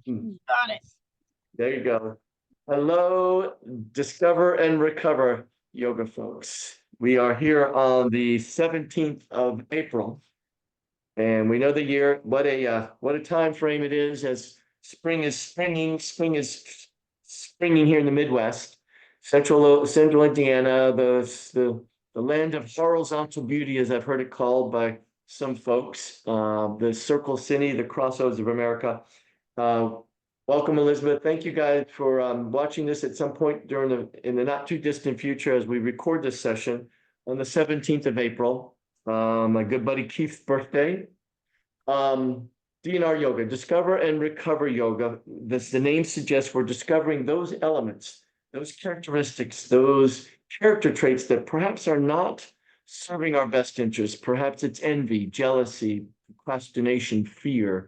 Got it. There you go. Hello, Discover and Recover yoga folks. We are here on the 17th of April. And we know the year, what a time frame it is as spring is springing here in the Midwest, central Indiana, the land of horizontal beauty, as I've heard it called by some folks, the Circle City, the crossroads of America. Welcome, Elizabeth. Thank you guys for watching this at some point in the not too distant future as we record this session on the 17th of April. My good buddy Keith's birthday. DNR yoga, discover and recover yoga. The name suggests we're discovering those elements, those characteristics, those character traits that perhaps are not serving our best interests. Perhaps it's envy, jealousy, procrastination, fear.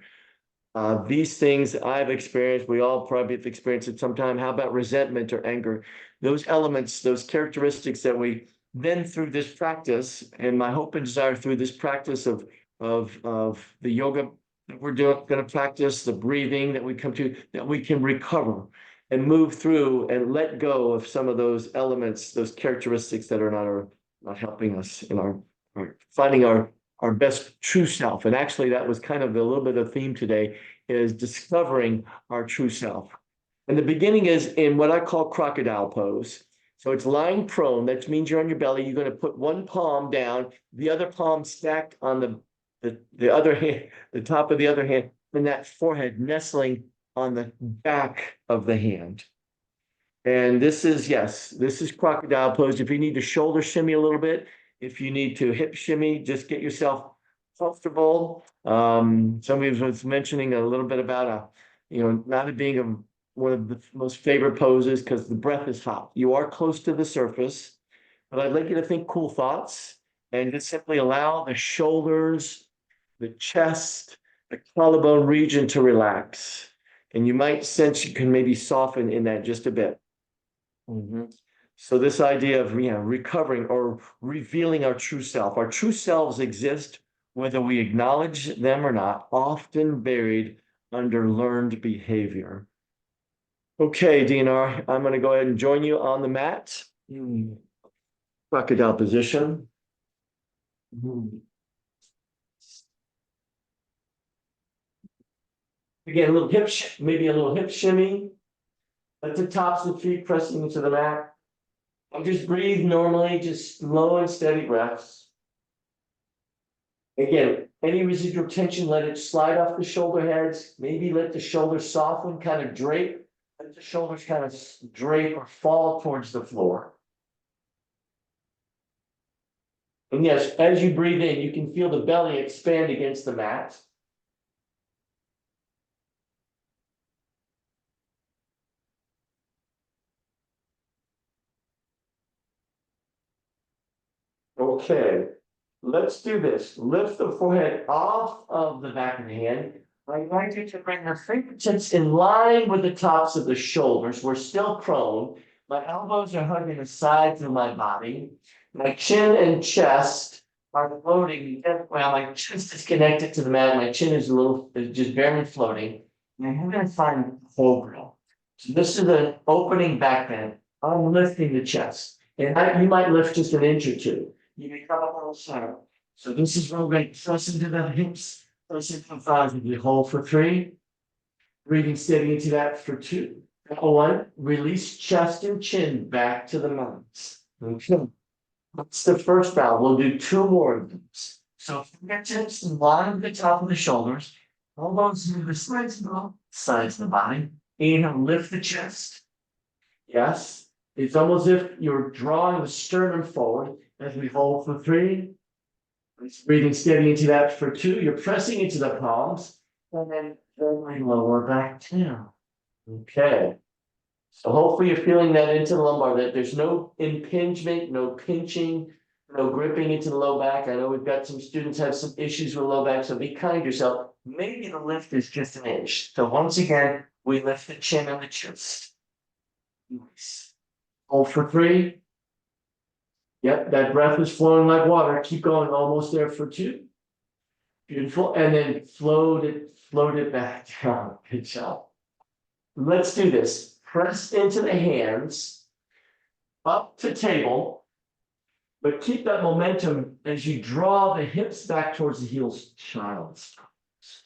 These things I've experienced, we all probably have experienced it sometime. How about resentment or anger? Those elements, those characteristics that we then through this practice, and my hope and desire through this practice of the yoga that we're going to practice, the breathing that we come to, that we can recover and move through and let go of some of those elements, those characteristics that are not helping us in our finding our best true self. And actually, that was kind of a little bit of theme today, is discovering our true self. And the beginning is in what I call crocodile pose. So it's lying prone. That means you're on your belly. You're going to put one palm down, the other palm stacked on the other hand, the top of the other hand, and that forehead nestling on the back of the hand. And this is crocodile pose. If you need to shoulder shimmy a little bit, if you need to hip shimmy, just get yourself comfortable. Somebody was mentioning a little bit about not being one of the most favorite poses because the breath is hot. You are close to the surface, but I'd like you to think cool thoughts and just simply allow the shoulders, the chest, the collarbone region to relax. And you might sense you can maybe soften in that just a bit. So this idea of recovering or revealing our true self. Our true selves exist whether we acknowledge them or not, often buried under learned behavior. Okay, DNR, I'm going to go ahead and join you on the mat. Crocodile position. Again, maybe a little hip shimmy. Let the tops of the feet pressing into the mat. And just breathe normally, just slow and steady breaths. Again, any residual tension, let it slide off the shoulder heads. Maybe let the shoulders soften, kind of drape. Let the shoulders kind of drape or fall towards the floor. And yes, as you breathe in, you can feel the belly expand against the mat. Okay, let's do this. Lift the forehead off of the back of the hand. I invite you to bring the fingertips in line with the tops of the shoulders. We're still prone. My elbows are hugging the sides of my body. My chin and chest are floating. Well, my chest is connected to the mat. My chin is just barely floating. And I'm going to find cobra. So this is an opening back bend. I'm lifting the chest. And you might lift just an inch or two. You can come up a little center. So this is where we're going to press into the hips, press into the thighs. We hold for 3. Breathing steady into that for 2. 1. Release chest and chin back to the mouth. Okay. That's the first round. We'll do 2 more of these. So fingertips in line with the top of the shoulders. Elbows to the sides of the body. Inhale, lift the chest. Yes. It's almost as if you're drawing the sternum forward as we hold for 3. Breathing steady into that for 2. You're pressing into the palms. And then gently lower back down. Okay. So hopefully you're feeling that into the lumbar, that there's no impingement, no pinching, no gripping into the low back. I know we've got some students have some issues with low back, so be kind to yourself. Maybe the lift is just an inch. So once again, we lift the chin and the chest. Nice. Hold for 3. Yep, that breath is flowing like water. Keep going, almost there for 2. Beautiful. And then float it back down. Good job. Let's do this. Press into the hands, up to table, but keep that momentum as you draw the hips back towards the heels, child's pose.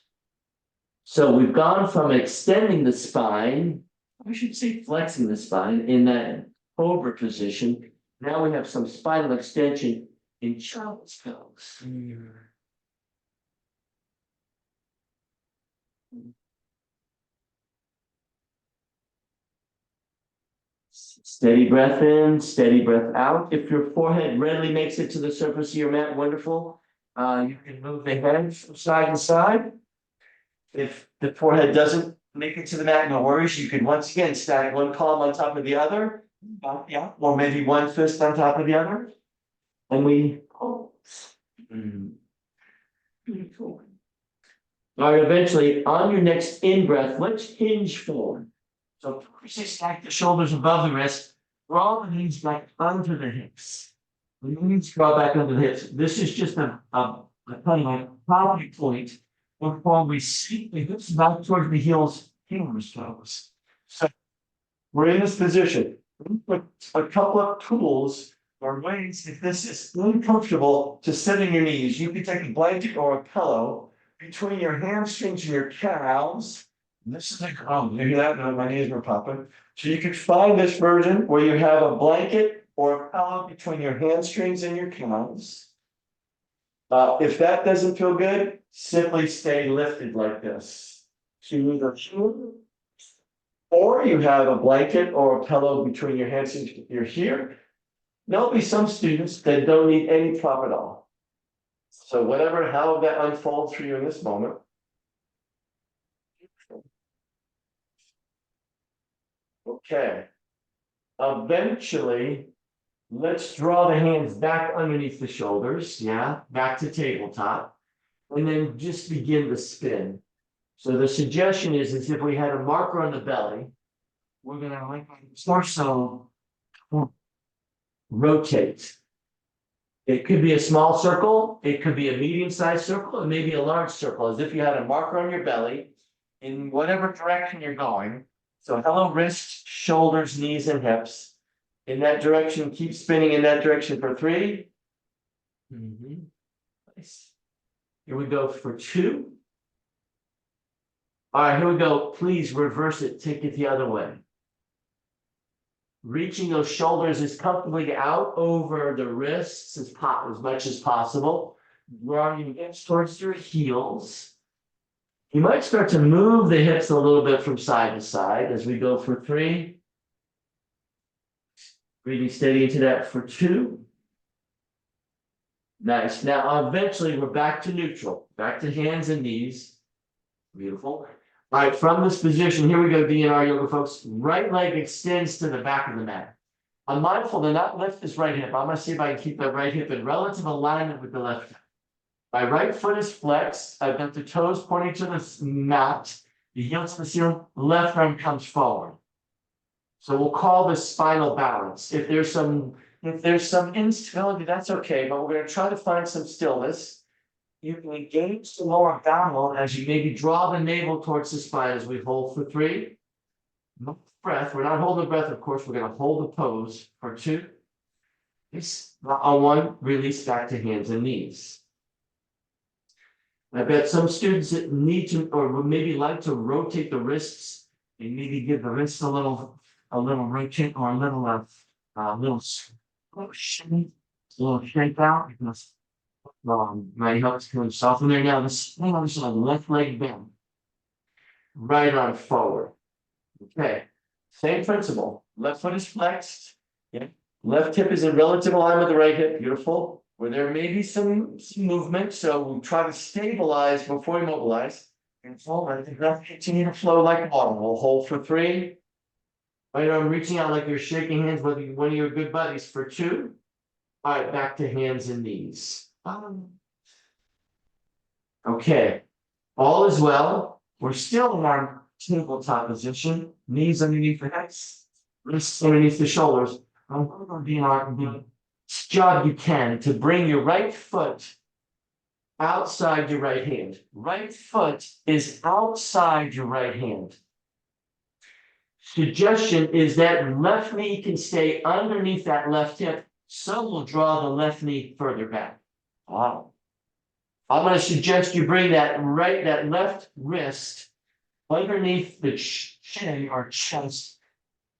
So we've gone from extending the spine, I should say flexing the spine in that cobra position. Now we have some spinal extension in child's pose. Steady breath in, steady breath out. If your forehead readily makes it to the surface of your mat, wonderful. You can move the head from side to side. If the forehead doesn't make it to the mat, no worries. You can once again stack one palm on top of the other. Yeah, or maybe one fist on top of the other. And we pulse. Beautiful. All right, eventually on your next in breath, let's hinge forward. So first stack the shoulders above the wrist, draw the knees back under the hips. The knees draw back under the hips. This is just a kind of a poppy point before we sink the hips back towards the heels, humorous toes. So we're in this position. Put a couple of tools or ways, if this is uncomfortable, to sit in your knees. You can take a blanket or a pillow between your hamstrings and your calves. This is you hear that? No, my knees were popping. So you could find this version where you have a blanket or a pillow between your hamstrings and your calves. If that doesn't feel good, simply stay lifted like this. So you either or you have a blanket or a pillow between your hamstrings. You're here. There'll be some students that don't need any prop at all. So whatever, how that unfolds for you in this moment. Okay. Eventually, let's draw the hands back underneath the shoulders. Yeah, back to tabletop. And then just begin the spin. So the suggestion is if we had a marker on the belly, we're going to like torso rotate. It could be a small circle, it could be a medium-sized circle, and maybe a large circle, as if you had a marker on your belly in whatever direction you're going. So hello, wrists, shoulders, knees, and hips. In that direction, keep spinning in that direction for 3. Nice. Here we go for 2. All right, here we go. Please reverse it, take it the other way. Reaching those shoulders as comfortably out over the wrists as much as possible. Drawing your hips towards your heels. You might start to move the hips a little bit from side to side as we go for 3. Breathing steady into that for 2. Nice. Now, eventually, we're back to neutral. Back to hands and knees. Beautiful. All right, from this position, here we go, DNR yoga folks. Right leg extends to the back of the mat. I'm mindful to not lift this right hip. I'm going to see if I can keep that right hip in relative alignment with the left hip. My right foot is flexed. I've got the toes pointing to the mat. The heel to the ceiling. Left arm comes forward. So we'll call this spinal balance. If there's some instability, that's okay, but we're going to try to find some stillness. You can engage the lower abdominal as you maybe draw the navel towards the spine as we hold for 3. No breath. We're not holding the breath, of course. We're going to hold the pose for 2. On 1, release back to hands and knees. I bet some students that need to, or would maybe like to rotate the wrists and maybe give the wrists a little rotate or a little shake out because my hips can soften there. Now this thing on the left leg bend, right arm forward. Okay, same principle. Left foot is flexed. Yeah, left hip is in relative alignment with the right hip. Beautiful. Where there may be some movement, so we'll try to stabilize before we mobilize. And let the breath continue to flow like water. We'll hold for 3. Right arm reaching out like you're shaking hands with one of your good buddies for 2. All right, back to hands and knees. Okay, all is well. We're still in our tabletop position. Knees underneath the hips, wrists underneath the shoulders. I'm going to be the job you can to bring your right foot outside your right hand. Right foot is outside your right hand. suggestion is that left knee can stay underneath that left hip. Some will draw the left knee further back. Wow. I'm going to suggest you bring that left wrist underneath the chin or chest.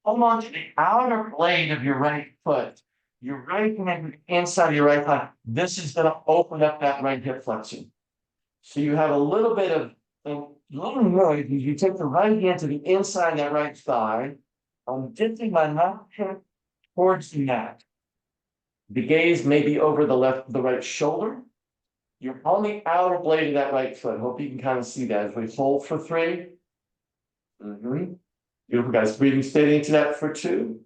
Hold on to the outer blade of your right foot. Your right hand inside your right thigh. This is going to open up that right hip flexion. So you have a little bit of little noise. You take the right hand to the inside of that right thigh. I'm dipping my left hip towards the mat. The gaze may be over the right shoulder. You're on the outer blade of that right foot. Hope you can kind of see that as we hold for 3. Beautiful, guys. Breathing steady into that for 2.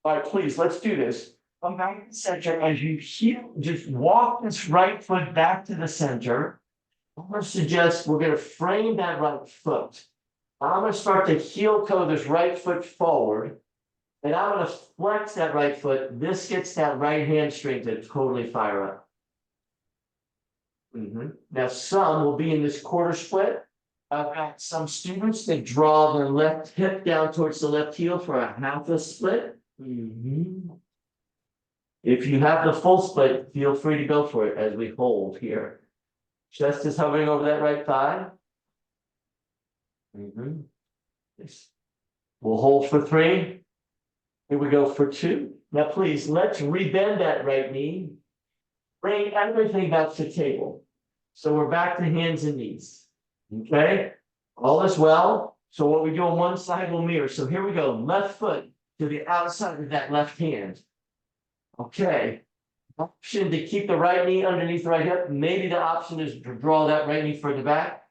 All right, please, let's do this. Come back to the center as you heel, just walk this right foot back to the center. I'm going to suggest we're going to frame that right foot. I'm going to start to heel toe this right foot forward. And I'm going to flex that right foot. This gets that right hamstring to totally fire up. Now, some will be in this quarter split. I've got some students that draw their left hip down towards the left heel for a half a split. If you have the full split, feel free to go for it as we hold here. Chest is hovering over that right thigh. Yes. We'll hold for 3. Here we go for 2. Now, please, let's rebend that right knee. Bring everything back to the table. So we're back to hands and knees. Okay? All is well. So what we do on one side will mirror. So here we go. Left foot to the outside of that left hand. Okay. Option to keep the right knee underneath the right hip. Maybe the option is to draw that right knee further back.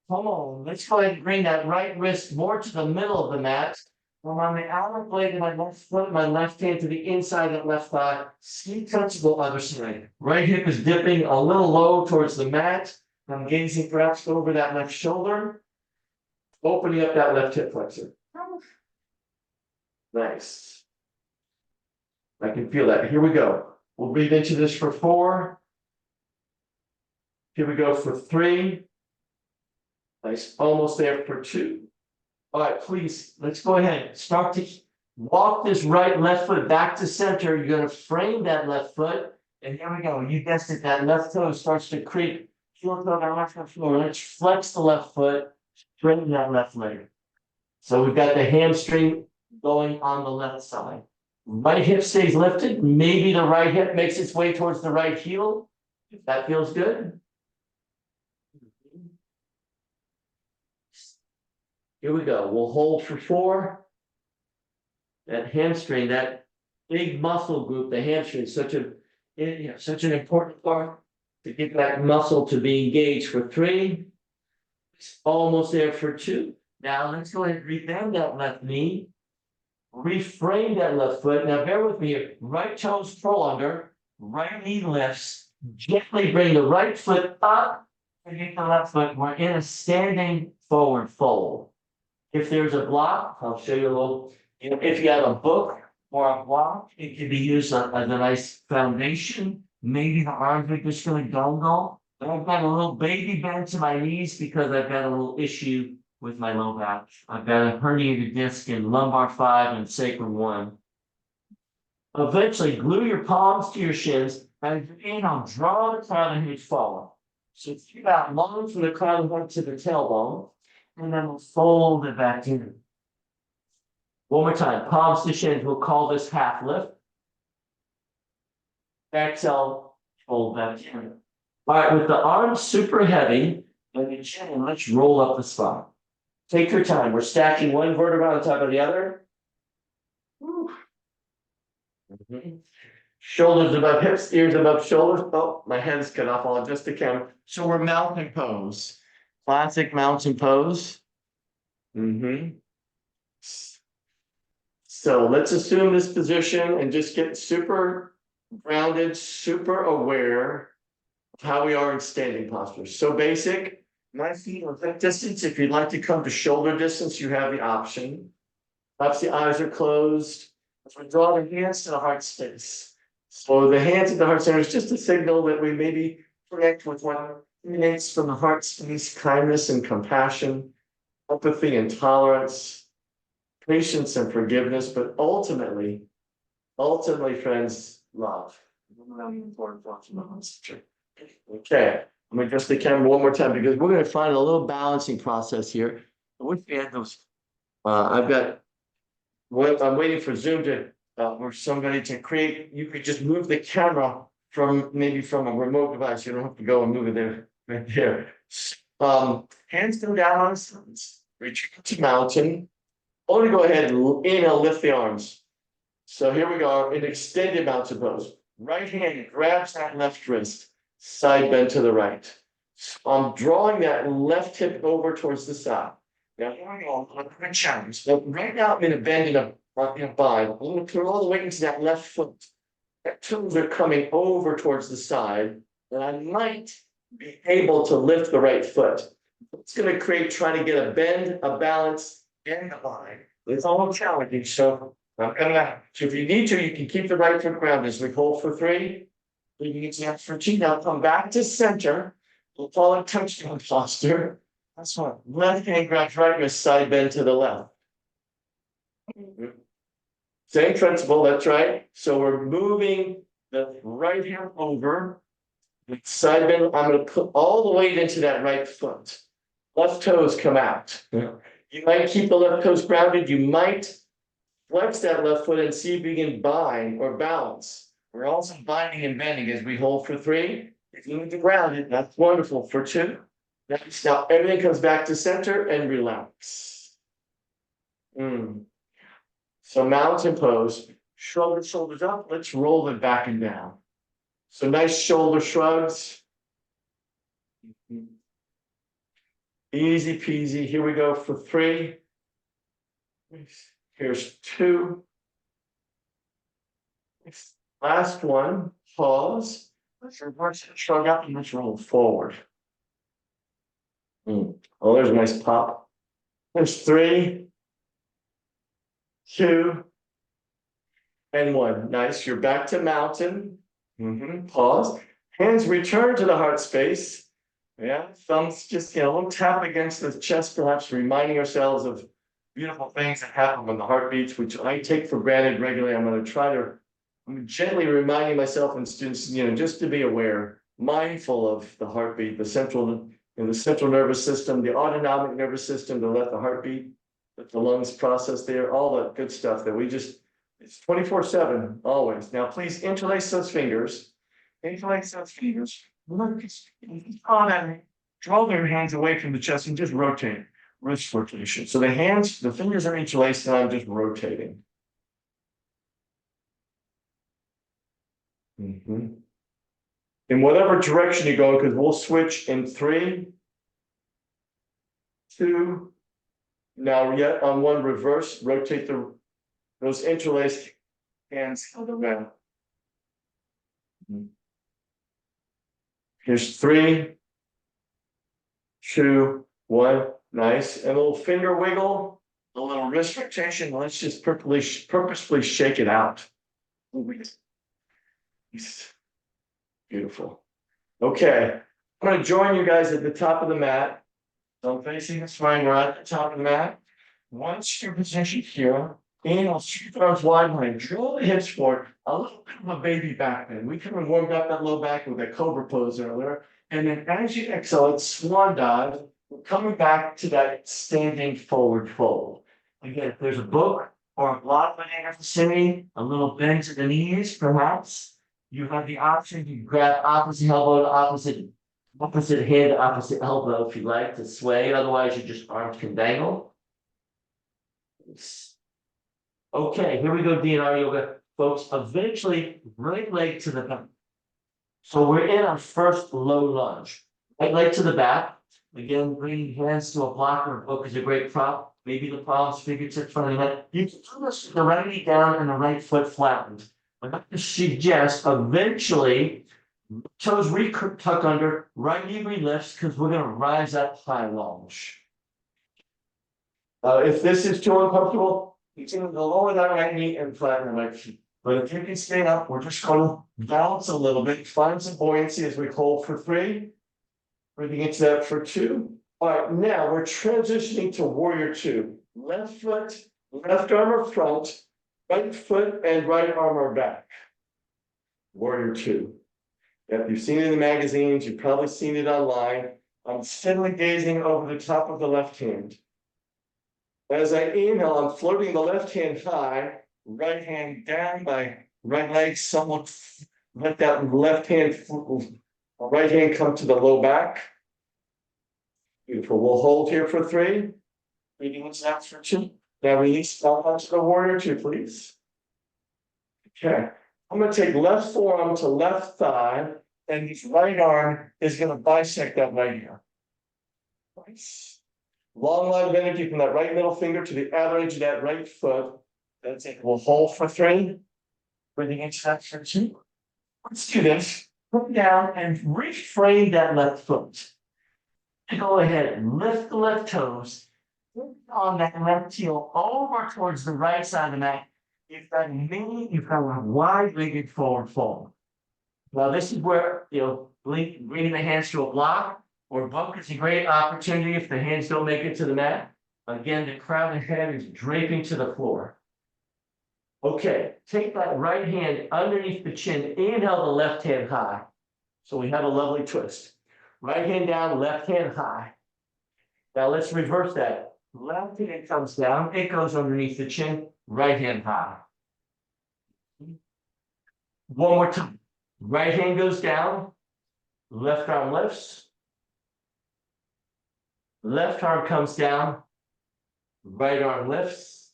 Come on. Let's go ahead and bring that right wrist more to the middle of the mat. I'm on the outer blade of my left foot, my left hand to the inside of that left thigh. See touch the other side. Right hip is dipping a little low towards the mat. I'm gazing perhaps over that left shoulder. Opening up that left hip flexor. Nice. I can feel that. Here we go. We'll breathe into this for 4. Here we go for 3. Nice. Almost there for 2. All right, please, let's go ahead. Start to walk this left foot back to center. You're going to frame that left foot. And here we go. You guessed it. That left toe starts to creep. Heel toe down left foot floor. Let's flex the left foot. Straighten that left leg. So we've got the hamstring going on the left side. Right hip stays lifted. Maybe the right hip makes its way towards the right heel. If that feels good. Here we go. We'll hold for 4. That hamstring, that big muscle group, the hamstring, such an important part to get that muscle to be engaged for 3. It's almost there for 2. Now let's go ahead and rebend that left knee. Reframe that left foot. Now bear with me here. Right toes curl under. Right knee lifts. Gently bring the right foot up and get the left foot. We're in a standing forward fold. If there's a block, I'll show you a little. If you have a book or a block, it can be used as a nice foundation. Maybe the arms are just going to go. I've got a little baby bend to my knees because I've got a little issue with my low back. I've got a herniated disc in lumbar 5 and sacrum 1. Eventually, glue your palms to your shins and inhale, draw the crown of the head forward. So keep out long from the crown of the head to the tailbone. And then we'll fold it back in. One more time. Palms to shins. We'll call this half lift. Exhale. Fold back in. All right. With the arms super heavy and the chin, let's roll up the spine. Take your time. We're stacking one vertebra on top of the other. Shoulders above hips, ears above shoulders. Oh, my head's cut off. I'll adjust the camera. So we're mountain pose. Classic mountain pose. So let's assume this position and just get super grounded, super aware of how we are in standing posture. So basic. My feet are hip distance. If you'd like to come to shoulder distance, you have the option. Perhaps the eyes are closed. As we draw the hands to the heart space. So the hands at the heart center is just a signal that we maybe connect with what emanates from the heart space, kindness and compassion, empathy and tolerance. patience and forgiveness, but ultimately, friends, love. Really important thoughts about this. Okay, I'm gonna adjust the camera one more time because we're gonna find a little balancing process here. With the end of, I've got, what I'm waiting for Zoom to, or somebody to create, you could just move the camera from, maybe from a remote device, you don't have to go and move it there, right there. Hands go down on sides, return to mountain. I want to go ahead and lift the arms. So here we go, in extended mountain pose. Right hand grabs that left wrist, side bend to the right. So I'm drawing that left hip over towards the side. Now here we go, I'm gonna challenge. So right now I'm in a bend in a bind. I'm gonna put all the weight into that left foot. That toes are coming over towards the side, and I might be able to lift the right foot. It's gonna create, try to get a bend, a balance, and a bind. It's all challenging, so I'm gonna, so if you need to, you can keep the right foot grounded as we hold for 3. You can get the for 2. Now come back to center. We'll call it touchdown posture. That's one. Left hand grabs right wrist, side bend to the left. Same principle, that's right. So we're moving the right hand over. The side bend, I'm gonna put all the weight into that right foot. Left toes come out. You might keep the left toes grounded. You might flex that left foot and see if you can bind or balance. We're also binding and bending as we hold for 3. If you need to ground it, that's wonderful. For 2. Next, now everything comes back to center and relax. So mountain pose, shrug the shoulders up. Let's roll it back and down. So nice shoulder shrugs. Easy peasy. Here we go for 3. Here's 2. Last one, pause. Let's reverse it, shrug up, and let's roll forward. Oh, there's a nice pop. There's 3, 2, and 1. Nice. You're back to mountain. Pause. Hands return to the heart space. Yeah, thumbs just, a little tap against the chest, perhaps reminding ourselves of beautiful things that happen when the heart beats, which I take for granted regularly. I'm gently reminding myself and students, just to be aware, mindful of the heartbeat, the central nervous system, the autonomic nervous system, to let the heartbeat, let the lungs process there, all that good stuff that we just, it's 24/7, always. Now, please interlace those fingers. Interlace those fingers. Draw their hands away from the chest and just rotate. Wrist rotation. So the fingers are interlaced and I'm just rotating. In whatever direction you're going, because we'll switch in 3, 2. Now yet on 1, reverse, rotate those interlaced hands around. Here's 3, 2, 1. Nice. And a little finger wiggle, a little wrist rotation. Let's just purposefully shake it out. Beautiful. Okay. I'm going to join you guys at the top of the mat. So I'm facing the spine. We're at the top of the mat. Once you're positioned here, inhale, sweep arms wide behind, draw the hips forward, a little bit of a baby back bend. We kind of warmed up that low back with a cobra pose earlier. And then as you exhale, it's swan dive. We're coming back to that standing forward fold. Again, if there's a book or a block in your vicinity, a little bend to the knees, perhaps, you have the option to grab opposite elbow to opposite hand, opposite elbow if you like to sway. Otherwise, your just arms can dangle. Okay, here we go, DNR yoga. Folks, eventually, right leg to the back. So we're in our first low lunge. Right leg to the back. Again, bringing hands to a block or a book is a great prop. Maybe the palms, fingertips, front of the head. You can do this with the right knee down and the right foot flattened. I'm going to suggest eventually toes tuck under, right knee relifts because we're going to rise up high lunge. If this is too uncomfortable, you can lower that right knee and flatten the right feet. But if you can stay up, we're just going to balance a little bit, find some buoyancy as we hold for 3. Breathing into that for 2. All right, now we're transitioning to warrior 2. Left foot Left arm are front, right foot and right arm are back. Warrior two. If you've seen it in the magazines, you've probably seen it online. I'm steadily gazing over the top of the left hand. As I inhale, I'm floating the left hand high, right hand down, my right leg somewhat, let that right hand come to the low back. Beautiful. We'll hold here for three. Breathing in out for two. Now release out onto the warrior two, please. Okay. I'm going to take left forearm to left thigh, and this right arm is going to bisect that right ear. Nice. Long line of energy from that right middle finger to the outer edge of that right foot. That's it. We'll hold for three. Breathing in out for two. Let's do this. Put down and reframe that left foot. Go ahead and lift the left toes. On that left heel over towards the right side of the mat. You've got a wide-legged forward fold. Now this is where, bringing the hands to a block or bunk is a great opportunity if the hands don't make it to the mat. Again, the crown of the head is draping to the floor. Okay, take that right hand underneath the chin, inhale the left hand high. So we have a lovely twist. Right hand down, left hand high. Now let's reverse that. Left hand comes down, it goes underneath the chin, right hand high. One more time. Right hand goes down, left arm lifts. Left arm comes down, right arm lifts.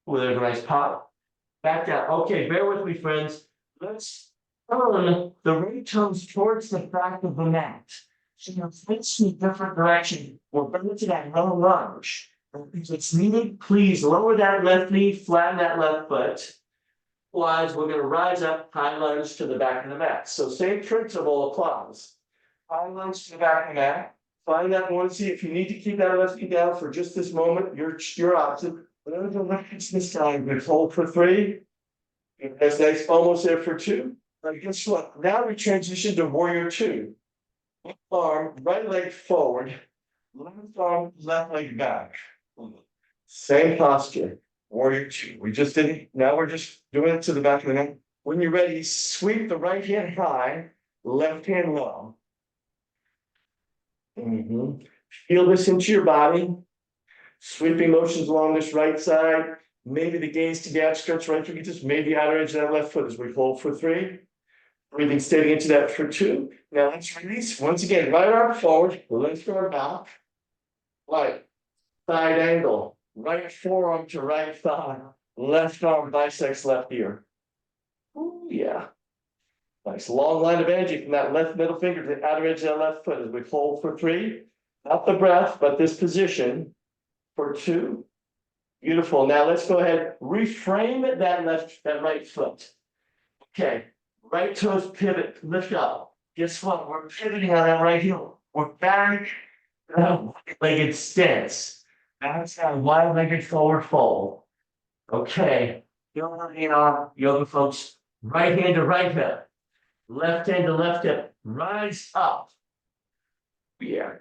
Oh, there's a nice pop. Back down. Okay, bear with me, friends. Let's turn the right toes towards the back of the mat. So you're facing a different direction. We're going to that low lunge. If it's needed, please lower that left knee, flatten that left foot. Otherwise, we're going to rise up, high lunge to the back of the mat. So same principle applies. High lunge to the back of the mat. Find that one. See if you need to keep that left knee down for just this moment. Your option. Whatever the left is this time, we hold for three. That's nice, almost there for two. Now guess what? Now we transition to warrior two. Left arm, right leg forward. Left arm, left leg back. Same posture. Warrior two. We just did it. Now we're just doing it to the back of the neck. When you're ready, sweep the right hand high, left hand low. Feel this into your body. Sweeping motions along this right side. Maybe the gaze to the outstretched right fingertips, maybe outer edge of that left foot as we hold for three. Breathing steady into that for two. Now let's release. Once again, right arm forward, left arm back. Right. Side angle. Right forearm to right thigh. Left arm bisects left ear. Ooh, yeah. Nice long line of energy from that left middle finger to the outer edge of that left foot as we hold for three. Not the breath, but this position for two. Beautiful. Now let's go ahead, reframe that right foot. Okay, right toes pivot, lift up. Guess what? We're pivoting on that right heel. We're back, legged stance. That's that wide-legged forward fold. Okay, yoga folks. Right hand to right hip, left hand to left hip. Rise up. Yeah.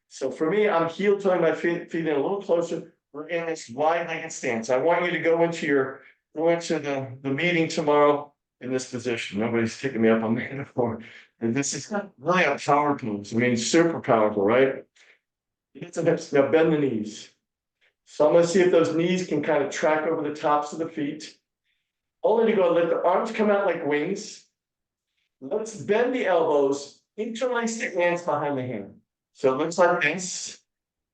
So for me, I'm heel toeing my feet in a little closer. We're in this wide-legged stance. I want you to go into the meeting tomorrow in this position. Nobody's taking me up on that before. And this is really a power pose. I mean, super powerful, right? Get the hips. Now bend the knees. So I'm going to see if those knees can kind of track over the tops of the feet. Only to go let the arms come out like wings. Let's bend the elbows, interlace the hands behind the hand. So it looks like this.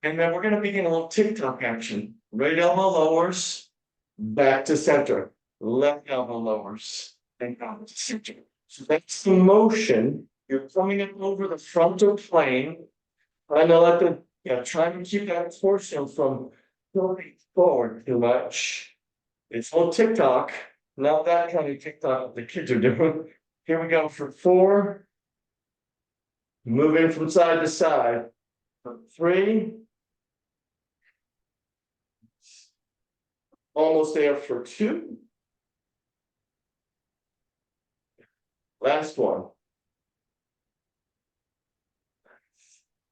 And then we're going to begin a little TikTok action. Right elbow lowers, back to center. Left elbow lowers, and back to center. So that's the motion. You're coming up over the frontal plane. Trying to trying to keep that torso from going forward too much. It's a little TikTok. Not that kind of TikTok the kids are doing. Here we go for four. Moving from side to side. For three. Almost there for two. Last one.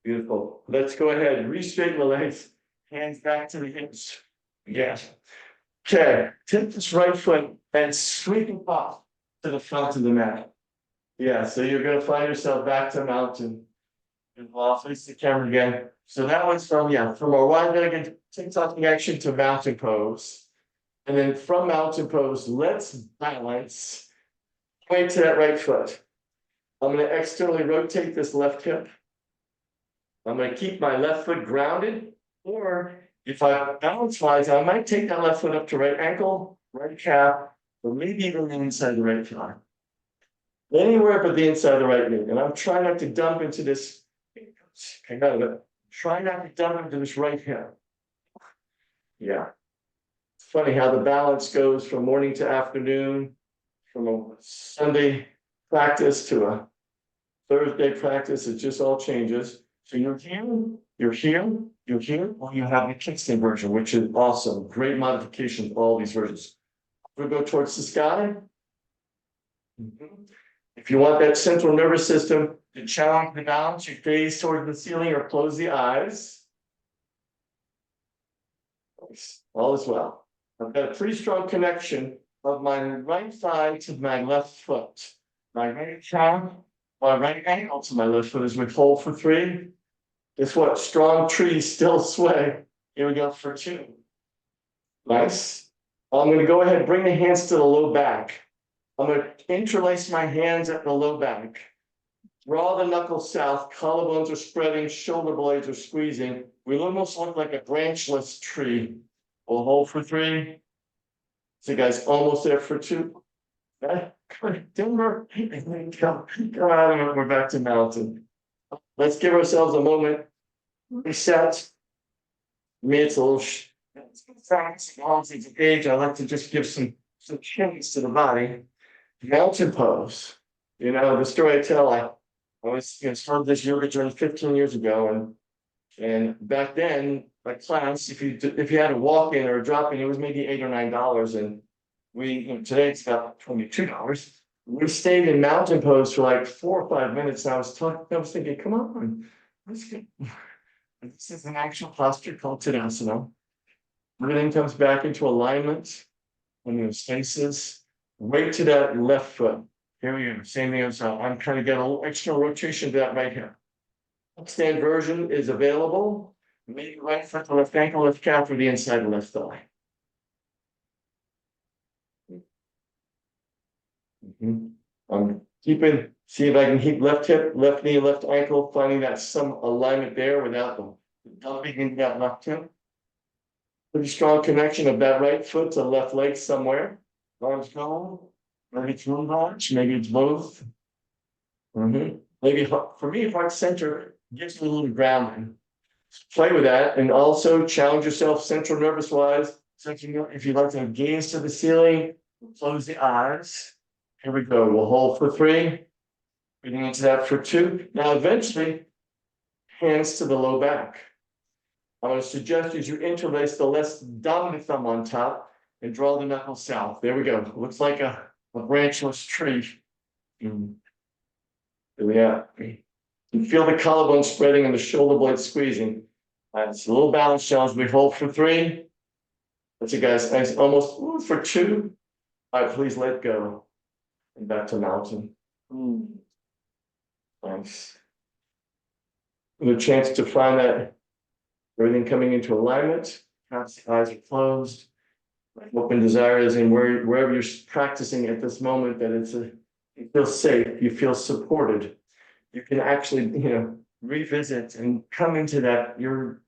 Beautiful. Let's go ahead. Re-straighten the legs. Hands back to the hips. Yes. Okay, take this right foot and sweep it off to the front of the mat. Yeah, so you're gonna find yourself back to mountain. And I'll face the camera again. So that one's from, yeah, from a wide-legged TikTok action to mountain pose. And then from mountain pose, let's balance. Point to that right foot. I'm gonna externally rotate this left hip. I'm gonna keep my left foot grounded, or if I balance wise, I might take that left foot up to right ankle, right calf, or maybe even the inside the right thigh. Anywhere but the inside of the right knee. And I'm trying not to dump into this. I got it. Try not to dump into this right hip. Yeah. It's funny how the balance goes from morning to afternoon, from a Sunday practice to a Thursday practice. It just all changes. So you're here, you're here, you're here, or you have the kickstand version, which is awesome. Great modification of all these versions. We'll go towards the sky. If you want that central nervous system to challenge the balance, you gaze towards the ceiling or close the eyes. All is well. I've got a pretty strong connection of my right thigh to my left foot. My right calf, my right ankle to my left foot as we hold for 3. Guess what? Strong trees still sway. Here we go for 2. Nice. I'm going to go ahead and bring the hands to the low back. I'm going to interlace my hands at the low back. Draw the knuckles south, collarbones are spreading, shoulder blades are squeezing. We almost look like a branchless tree. We'll hold for 3. So guys, almost there for 2. Timber, and then come out of it, we're back to mountain. Let's give ourselves a moment. Reset. Me, it's a little facts, all things of age. I like to just give some change to the body. Mountain pose. You know, the story I tell, I was started this yoga journey 15 years ago, and back then, a class, if you had a walk-in or a drop-in, it was maybe $8 or $9, and today it's about $22. We stayed in mountain pose for like 4 or 5 minutes, and I was thinking, come on, let's get. This is an actual posture called Tadasana. Everything comes back into alignment, and those faces. Right to that left foot. Here we go. Same thing as I'm trying to get a little extra rotation to that right hip. Stand version is available. Maybe right foot to left ankle, left calf, or the inside of left thigh. I'm keeping, see if I can keep left hip, left knee, left ankle, finding that some alignment there without the dumping into that left hip. Pretty strong connection of that right foot to left leg somewhere. Arms going. Maybe it's one arch, maybe it's both. Maybe for me, heart center gives me a little grounding. Play with that and also challenge yourself central nervous wise. So if you'd like to gaze to the ceiling, close the eyes. Here we go. We'll hold for 3. Breathing into that for 2. Now, eventually, hands to the low back. I'm going to suggest as you interlace the less dominant thumb on top and draw the knuckles south. There we go. Looks like a branchless tree. Yeah. You feel the collarbone spreading and the shoulder blade squeezing. It's a little balance challenge. We hold for 3. That's it, guys. Thanks. Almost for 2. All right, please let go. And back to mountain. Thanks. And a chance to find that everything coming into alignment. Perhaps the eyes are closed. Open desire is in wherever you're practicing at this moment, that you feel safe, you feel supported. You can actually, revisit and come into that your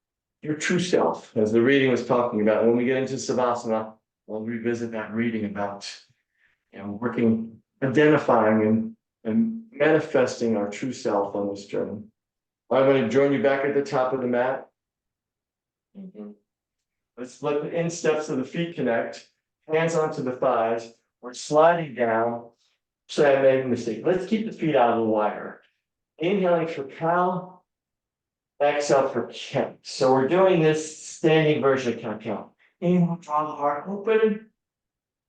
true self, as the reading was talking about. When we get into Savasana, we'll revisit that reading about working, identifying and manifesting our true self on this journey. I'm going to join you back at the top of the mat. Let's let the insteps of the feet connect, hands onto the thighs. We're sliding down. So I made a mistake. Let's keep the feet out of the wire. Inhaling for cow, exhale for cat. So we're doing this standing version of cow. Inhale, draw the heart open.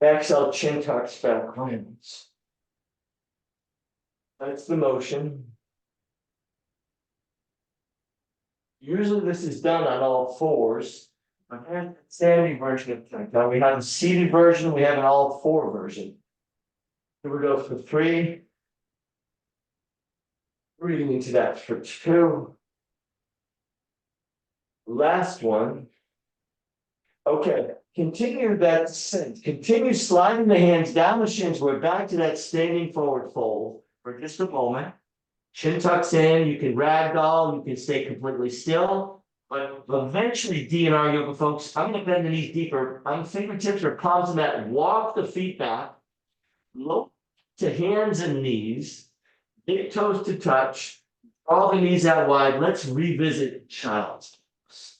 Exhale, chin tucks back, hands. That's the motion. Usually this is done on all 4s. Okay, standing version of plank. Now we have a seated version, we have an all four version. Here we go for three. Breathing into that for two. Last one. Okay, continue that descent. Continue sliding the hands down the shins. We're back to that standing forward fold for just a moment. Chin tucks in, you can ragdoll, you can stay completely still. But eventually, DNR yoga folks, I'm going to bend the knees deeper. On fingertips or palms of the mat, walk the feet back, low to hands and knees, big toes to touch, draw the knees out wide. Let's revisit child's pose.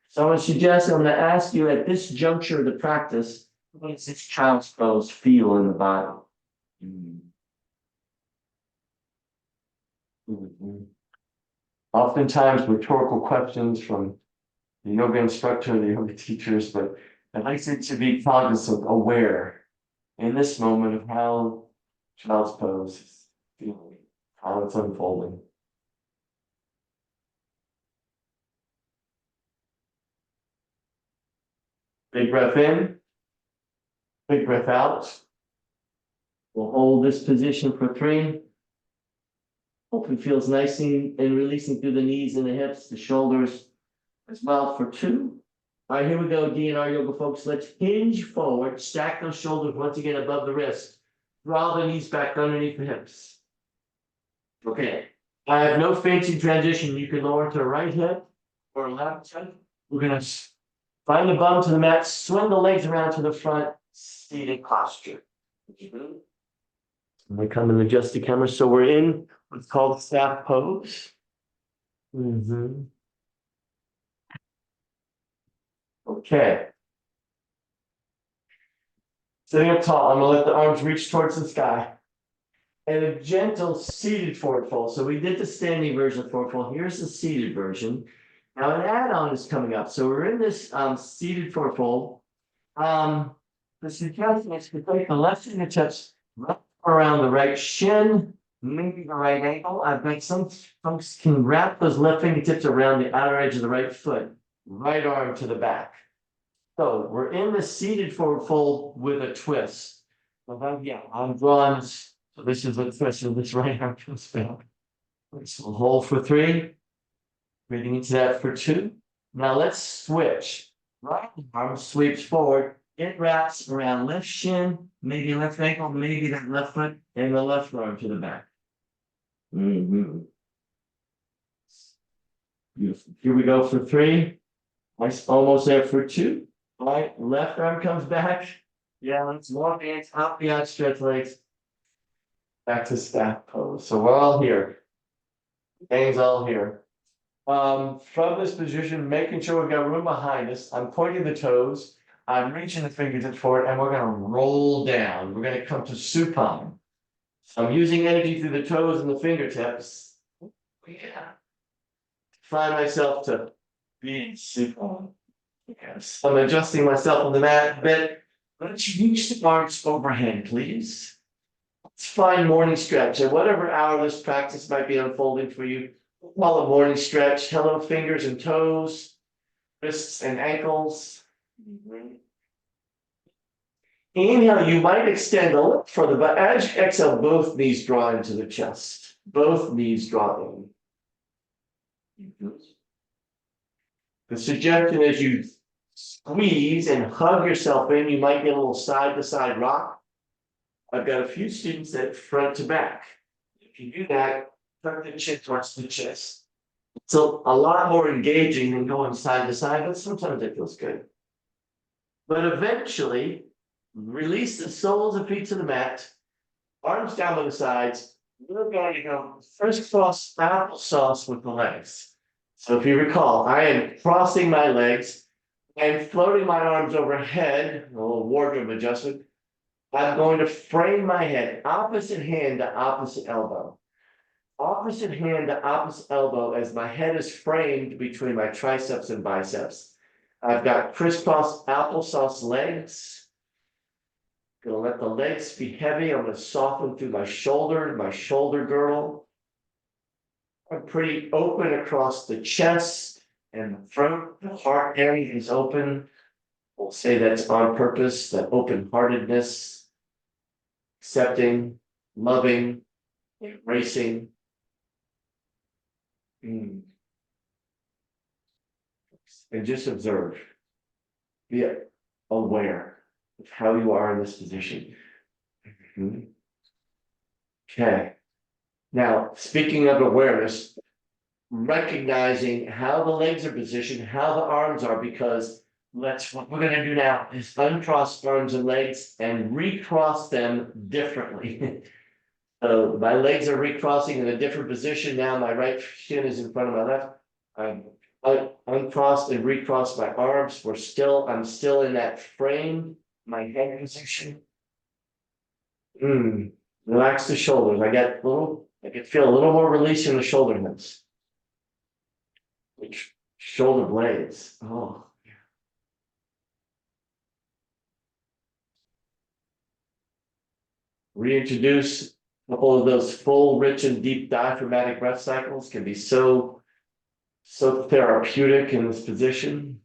So I'm going to suggest, I'm going to ask you at this juncture of the practice, what does this child's pose feel in the body? Oftentimes rhetorical questions from the yoga instructor, the yoga teachers, but I'd like you to be cognizant, aware in this moment of how child's pose is feeling, how it's unfolding. Big breath in, big breath out. We'll hold this position for three. Hope it feels nice and releasing through the knees and the hips, the shoulders as well for two. All right, here we go, DNR yoga folks. Let's hinge forward, stack those shoulders once again above the wrist. Draw the knees back underneath the hips. Okay, I have no fancy transition. You can lower to the right hip or left hip. We're gonna find the bum to the mat, swing the legs around to the front, seated posture. We come and adjust the camera. So we're in what's called staff pose. Okay. Sitting up tall, I'm gonna let the arms reach towards the sky. And a gentle seated forward fold. So we did the standing version of forward fold. Here's the seated version. Now an add-on is coming up. So we're in this seated forward fold. The suggestion is to take the left fingertips right around the right shin, maybe the right ankle. I've got some folks can wrap those left fingertips around the outer edge of the right foot, right arm to the back. So we're in the seated forward fold with a twist. So yeah, I'm drawing this. So this is a twist, so this right arm comes back. So hold for three. Breathing into that for two. Now let's switch. Right arm sweeps forward. It wraps around left shin, maybe left ankle, maybe that left foot, and the left arm to the back. Beautiful. Here we go for three. Almost there for two. All right, left arm comes back. Yeah, let's walk hands out the outstretched legs. Back to staff pose. So we're all here. Hands all here. From this position, making sure we've got room behind us. I'm pointing the toes. I'm reaching the fingertips forward, and we're going to roll down. We're going to come to supine. So I'm using energy through the toes and the fingertips. Yeah. Find myself to be in supine. Yes. I'm adjusting myself on the mat a bit. Let's reach the arms overhead, please. Let's find morning stretch. And whatever hour this practice might be unfolding for you, call it morning stretch. Hello, fingers and toes, wrists and ankles. Inhale, you might extend a little further, but as you exhale, both knees draw into the chest. Both knees draw in. The suggestion is you squeeze and hug yourself in. You might get a little side-to-side rock. I've got a few students that front to back. If you do that, tuck the chin towards the chest. It's a lot more engaging than going side to side, but sometimes it feels good. But eventually, release the soles of feet to the mat, arms down by the sides. We're going to go first cross applesauce with the legs. So if you recall, I am crossing my legs and floating my arms overhead, a little wardrobe adjustment. I'm going to frame my head, opposite hand to opposite elbow. Opposite hand to opposite elbow as my head is framed between my triceps and biceps. I've got crisscross applesauce legs. Gonna let the legs be heavy. I'm gonna soften through my shoulder girdle. I'm pretty open across the chest. and the throat, the heart area is open. We'll say that's on purpose, that open-heartedness, accepting, loving, embracing. And just observe. Be aware of how you are in this position. Okay. Now, speaking of awareness, recognizing how the legs are positioned, how the arms are, because what we're going to do now is uncross arms and legs and recross them differently. So my legs are recrossing in a different position now. My right shin is in front of my left. I uncrossed and recrossed my arms. I'm still in that frame, my head position. Relax the shoulders. I can feel a little more release in the shoulder heads. Which shoulder blades. Oh. Reintroduce a couple of those full, rich, and deep diaphragmatic breath cycles can be so therapeutic in this position.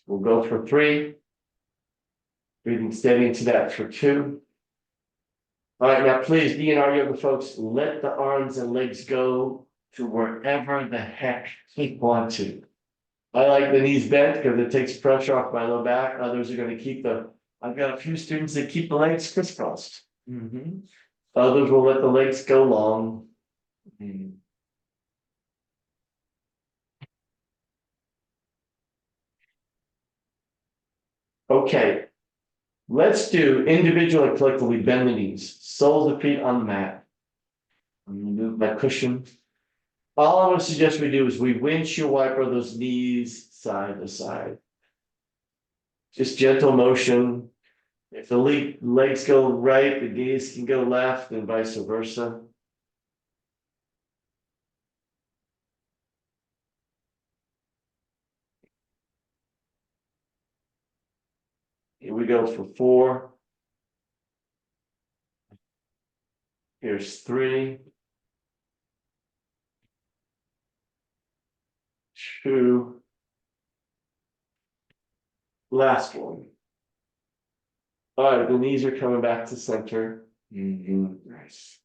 We'll go for 3. Breathing steady into that for 2. All right, now please, DNR yoga folks, let the arms and legs go to wherever the heck you want to. I like the knees bent because it takes pressure off my low back. Others are going to keep I've got a few students that keep the legs crisscrossed. Others will let the legs go long. Okay, let's do individual and collectively bend the knees, soles of the feet on the mat. I'm going to move my cushion. All I want to suggest we do is we windshield wiper those knees side to side. Just gentle motion. If the legs go right, the knees can go left and vice versa. Here we go for 4. Here's 3. 2. Last one. All right, the knees are coming back to center. Nice.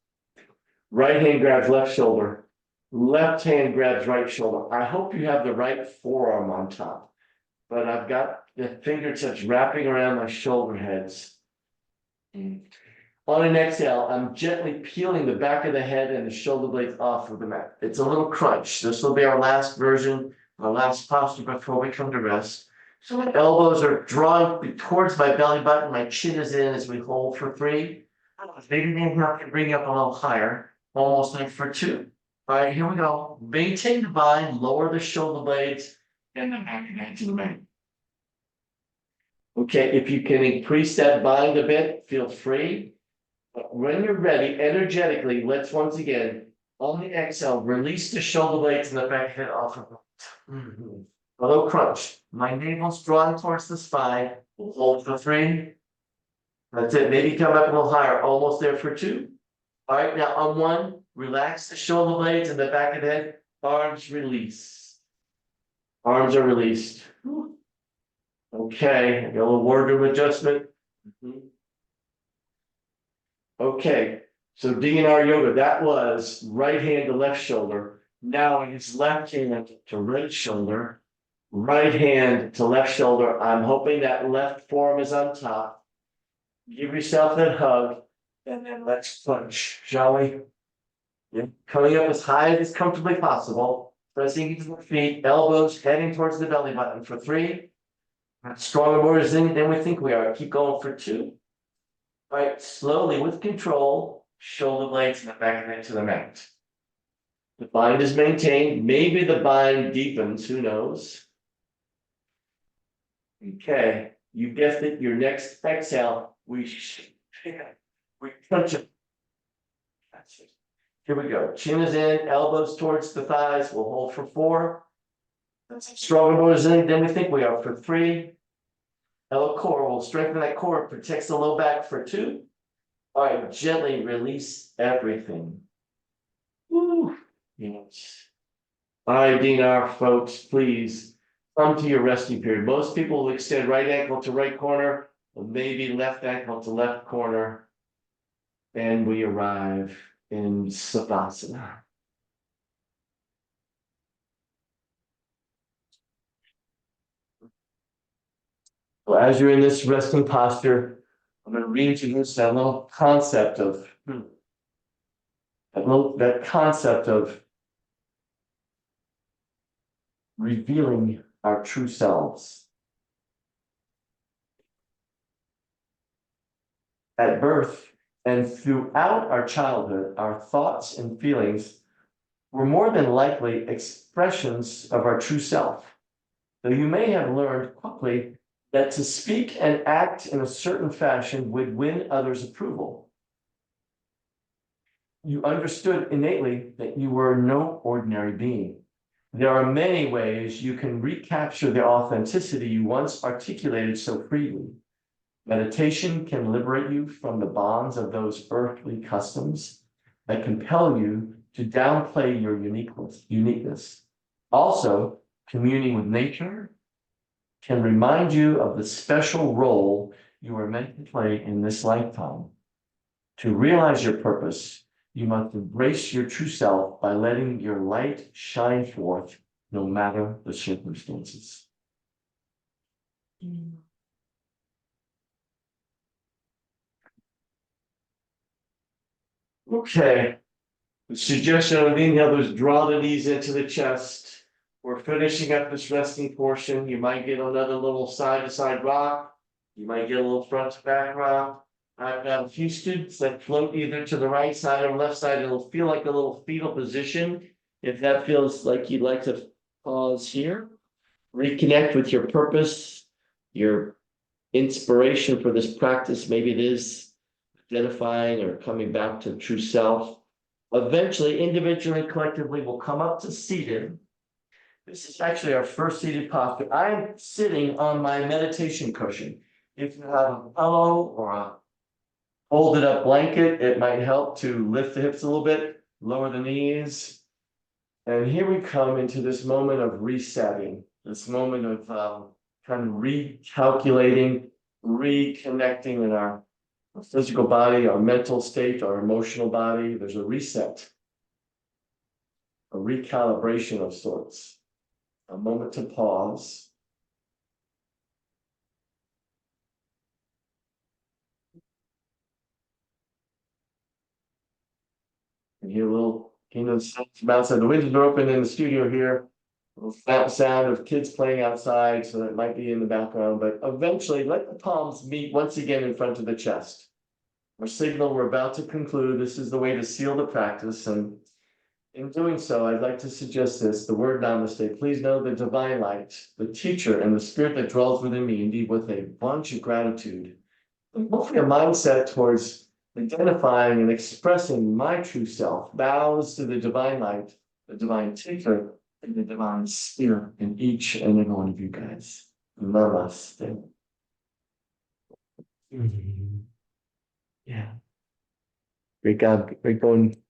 Right hand grabs left shoulder. Left hand grabs right shoulder. I hope you have the right forearm on top, but I've got the fingertips wrapping around my shoulder heads. On an exhale, I'm gently peeling the back of the head and the shoulder blades off of the mat. It's a little crunch. This will be our last version, our last posture before we come to rest. So my elbows are drawing towards my belly button. My chin is in as we hold for 3. Maybe the inhale can bring you up a little higher, almost in for 2. All right, here we go. Maintain the bind, lower the shoulder blades, and then back again to the mat. Okay, if you can increase that bind a bit, feel free. But when you're ready, energetically, let's once again, on the exhale, release the shoulder blades and the back head off of it. A little crunch. My navel's drawn towards the spine. Hold for 3. That's it. Maybe come up a little higher. Almost there for 2. All right, now on 1, relax the shoulder blades and the back of the head. Arms release. Arms are released. Okay, a little wardrobe adjustment. Okay, so DNR yoga, that was right hand to left shoulder. Now it's left hand to right shoulder, right hand to left shoulder. I'm hoping that left forearm is on top. Give yourself that hug, and then let's punch, shall we? Yeah. Coming up as high as comfortably possible, pressing into the feet, elbows heading towards the belly button for 3. Stronger more resilient than we think we are. Keep going for 2. All right, slowly with control, shoulder blades and the back of it to the mat. The bind is maintained. Maybe the bind deepens, who knows? Okay, you guessed it, your next exhale, we punch it. That's it. Here we go. Chin is in, elbows towards the thighs. We'll hold for 4. Stronger, more resilient than we think we are for 3. L core, we'll strengthen that core, protects the low back for 2. All right, gently release everything. Yes. All right, DNR folks, please come to your resting period. Most people will extend right ankle to right corner, or maybe left ankle to left corner. And we arrive in Savasana. So as you're in this resting posture, I'm going to reintroduce that little concept of that concept of revealing our true selves. At birth and throughout our childhood, our thoughts and feelings were more than likely expressions of our true self. Though you may have learned quickly that to speak and act in a certain fashion would win others' approval. You understood innately that you were no ordinary being. There are many ways you can recapture the authenticity you once articulated so freely. Meditation can liberate you from the bonds of those earthly customs that compel you to downplay your uniqueness. Also, communing with nature can remind you of the special role you are meant to play in this lifetime. To realize your purpose, you must embrace your true self by letting your light shine forth no matter the circumstances. Okay. The suggestion of the inhale is draw the knees into the chest. We're finishing up this resting portion. You might get another little side to side rock. You might get a little front to back rock. I've got a few students that float either to the right side or left side. It'll feel like a little fetal position. If that feels like you'd like to pause here, reconnect with your purpose, your inspiration for this practice. Maybe it is identifying or coming back to true self. Eventually, individually, collectively, we'll come up to seated. This is actually our first seated posture. I'm sitting on my meditation cushion. If you have a pillow or a folded up blanket, it might help to lift the hips a little bit, lower the knees. And here we come into this moment of resetting, this moment of kind of recalculating, reconnecting in our physical body, our mental state, our emotional body. There's a reset, a recalibration of sorts, a moment to pause. And hear a little, sounds from outside. The windows are open in the studio here. A little sound of kids playing outside, so that might be in the background. But eventually, let the palms meet once again in front of the chest. Our signal, we're about to conclude. This is the way to seal the practice. And in doing so, I'd like to suggest this, the word namaste. Please know the divine light, the teacher, and the spirit that dwells within me, indeed with a bunch of gratitude. And hopefully a mindset towards identifying and expressing my true self, bows to the divine light, the divine teacher, and the divine spirit in each and every one of you guys. Namaste. Yeah. Great God, great going.